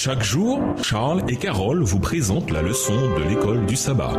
Chaque jour, Charles et Carole vous présentent la leçon de l'école du sabbat.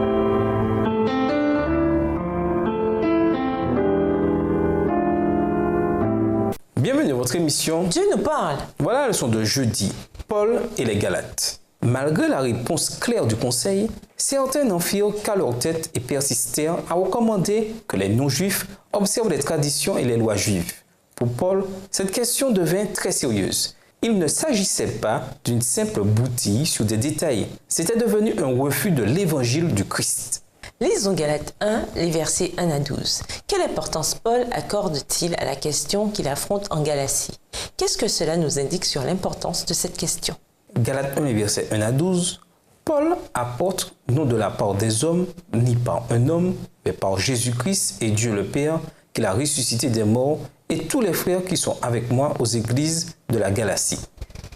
Bienvenue à votre émission Dieu nous parle. Voilà la leçon de jeudi, Paul et les Galates. Malgré la réponse claire du conseil, certains n'en firent qu'à leur tête et persistèrent à recommander que les non-juifs observent les traditions et les lois juives. Pour Paul, cette question devint très sérieuse. Il ne s'agissait pas d'une simple boutille sur des détails. C'était devenu un refus de l'évangile du Christ. Lisons Galates 1, les versets 1 à 12. Quelle importance Paul accorde-t-il à la question qu'il affronte en Galatie? Qu'est-ce que cela nous indique sur l'importance de cette question? Galates 1, les versets 1 à 12. Paul apporte, non de la part des hommes, ni par un homme, mais par Jésus-Christ et Dieu le Père, qu'il a ressuscité des morts, et tous les frères qui sont avec moi aux églises de la Galatie.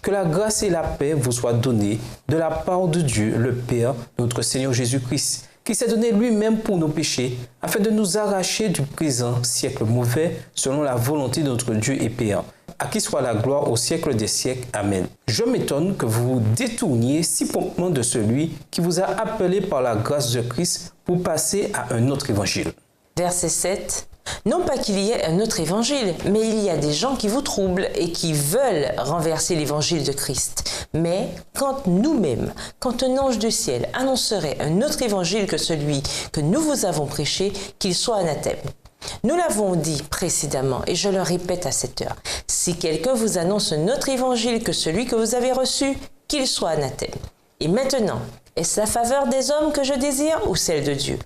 Que la grâce et la paix vous soient données de la part de Dieu, le Père, notre Seigneur Jésus-Christ, qui s'est donné lui-même pour nos péchés, afin de nous arracher du présent siècle mauvais, selon la volonté de notre Dieu et Père, à qui soit la gloire au siècle des siècles. Amen. Je m'étonne que vous vous détourniez si promptement de celui qui vous a appelé par la grâce de Christ pour passer à un autre évangile. Verset 7. Non pas qu'il y ait un autre évangile, mais il y a des gens qui vous troublent et qui veulent renverser l'évangile de Christ. Mais quand nous-mêmes, quand un ange du ciel annoncerait un autre évangile que celui que nous vous avons prêché, qu'il soit anathème. Nous l'avons dit précédemment et je le répète à cette heure. Si quelqu'un vous annonce un autre évangile que celui que vous avez reçu, qu'il soit anathème. Et maintenant, est-ce la faveur des hommes que je désire ou celle de Dieu ?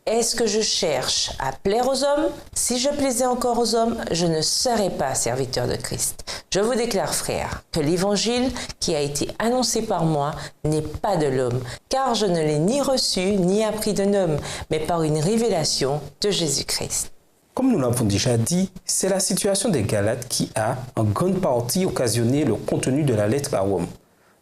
Est-ce que je cherche à plaire aux hommes? Si je plaisais encore aux hommes, je ne serais pas serviteur de Christ. Je vous déclare, frères, que l'évangile qui a été annoncé par moi n'est pas de l'homme, car je ne l'ai ni reçu ni appris d'un homme, mais par une révélation de Jésus-Christ. Comme nous l'avons déjà dit, c'est la situation des Galates qui a, en grande partie, occasionné le contenu de la lettre à Rome.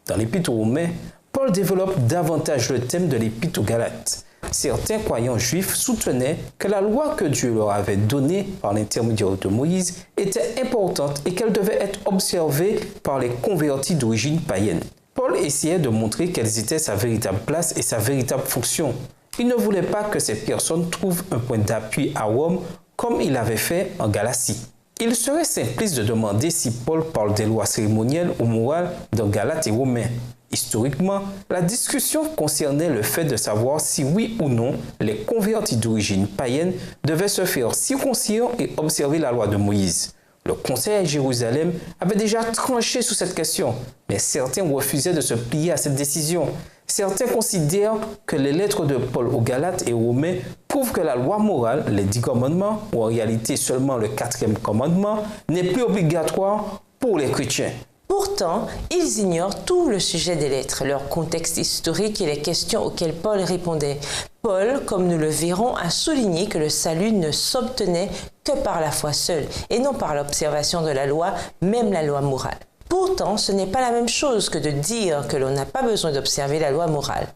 Dans l'Épître aux Romains, Paul développe davantage le thème de l'Épître aux Galates. Certains croyants juifs soutenaient que la loi que Dieu leur avait donnée par l'intermédiaire de Moïse était importante et qu'elle devait être observée par les convertis d'origine païenne. Paul essayait de montrer quelles étaient sa véritable place et sa véritable fonction. Il ne voulait pas que ces personnes trouvent un point d'appui à Rome comme il avait fait en Galatie. Il serait simpliste de demander si Paul parle des lois cérémonielles ou morales dans Galates et Romains. Historiquement, la discussion concernait le fait de savoir si oui ou non les convertis d'origine païenne devaient se faire circoncire et observer la loi de Moïse. Le conseil à Jérusalem avait déjà tranché sur cette question, mais certains refusaient de se plier à cette décision. Certains considèrent que les lettres de Paul aux Galates et aux Romains prouvent que la loi morale, les 10 commandements, ou en réalité seulement le 4e commandement, n'est plus obligatoire pour les chrétiens. Pourtant, ils ignorent tout le sujet des lettres, leur contexte historique et les questions auxquelles Paul répondait. Paul, comme nous le verrons, a souligné que le salut ne s'obtenait que par la foi seule et non par l'observation de la loi, même la loi morale. Pourtant, ce n'est pas la même chose que de dire que l'on n'a pas besoin d'observer la loi morale.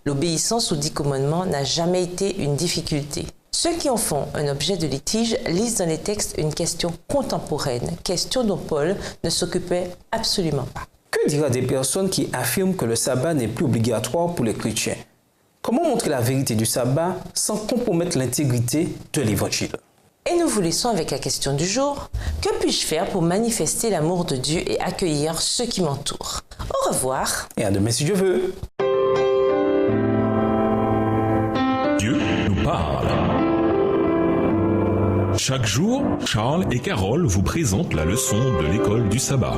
L'obéissance aux 10 commandements n'a jamais été une difficulté. Ceux qui en font un objet de litige lisent dans les textes une question contemporaine, question dont Paul ne s'occupait absolument pas. Que dire à des personnes qui affirment que le sabbat n'est plus obligatoire pour les chrétiens? Comment montrer la vérité du sabbat sans compromettre l'intégrité de l'évangile? Et nous vous laissons avec la question du jour. Que puis-je faire pour manifester l'amour de Dieu et accueillir ceux qui m'entourent? Au revoir. Et à demain si Dieu veut. Dieu nous parle. Chaque jour, Charles et Carole vous présentent la leçon de l'école du sabbat.